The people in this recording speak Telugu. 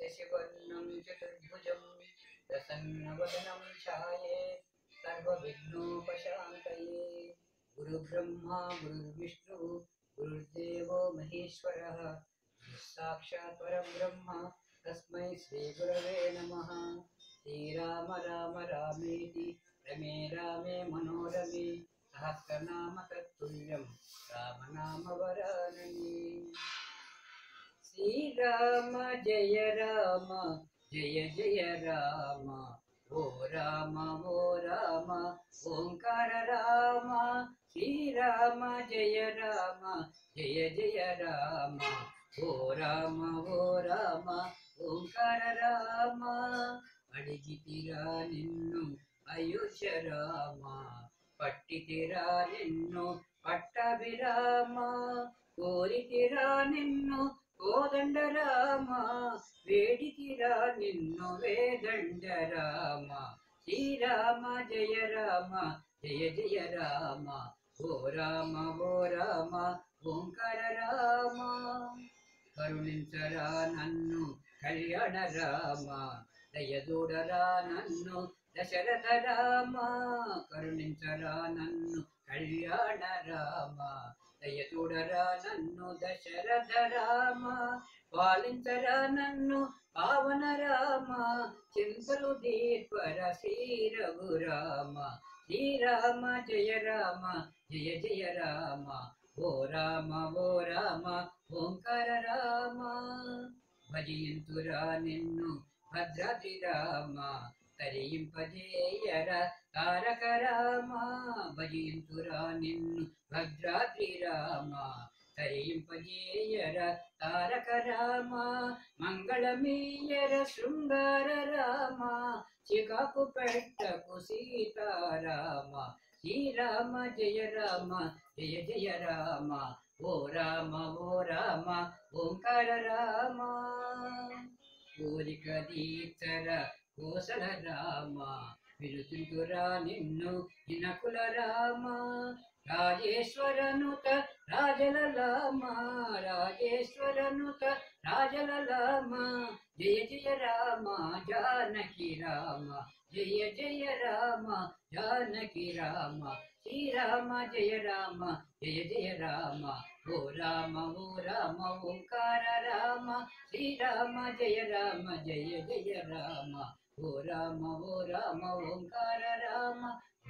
शशिवर्णं चतुर्भुजं प्रसन्नवदनं ध्यायेत् सर्वविघ्नोपशान्तये। गुरुब्रह्मा गुरुर्विष्णुः गुरुर्देवो महेश्वरः साक्षात् परब्रह्म तस्मै श्रीगुरवे नमः। श्रीराम राम रामेति रमे रामे मनोरमे सहस्रनाम तत्तुल्यं रामनाम वरानने। श्रीराम जय जय राम ओ राम ओंकार राम। श्रीराम जय जय राम ओ राम ओंकार राम। अडिगितिरा निन्नु अयोध्य राम पट्टितिरा निन्नु पट्टाभिराम। कोरितिरा निन्नु కోదండ రామ వేడితిరా నిన్ను వేదండ రామ। శ్రీరామ జయ జయ రామ ఓ రామ ఓంకార రామ। కరుణించరా నన్ను కళ్యాణ రామ దయదూడరా నన్ను దశరథ రామ। కరుణించరా నన్ను కళ్యాణ రామ దయదూడరా నన్ను దశరథ రామ। పాలించరా నన్ను పావన రామ చింతలు దీర్పర శ్రీ రఘురామ। శ్రీరామ జయ జయ రామ ఓ రామ ఓంకార రామ। భజయంతురా నిన్ను భద్రాద్రి రామ తరింపజేయర తారక రామ। భజయంతురా నిన్ను భద్రాద్రి రామ తరింపజేయర తారక రామ। మంగళమీయర శృంగార రామ చికాకు పెట్టకు సీతారామ। శ్రీరామ జయ జయ రామ ఓ రామ ఓంకార రామ। కోరిక దీక్షర కోసల రామ వినుతుంటురా నిన్ను జినకుల రామ। రాజేశ్వరనుత రాజలలామ రాజేశ్వరనుత రాజలలామ। జయ జయ రామ జానకి రామ జయ జయ రామ జానకి రామ। శ్రీరామ జయ జయ రామ ఓ రామ ఓంకార రామ। శ్రీరామ జయ జయ రామ ఓ రామ ఓంకార రామ।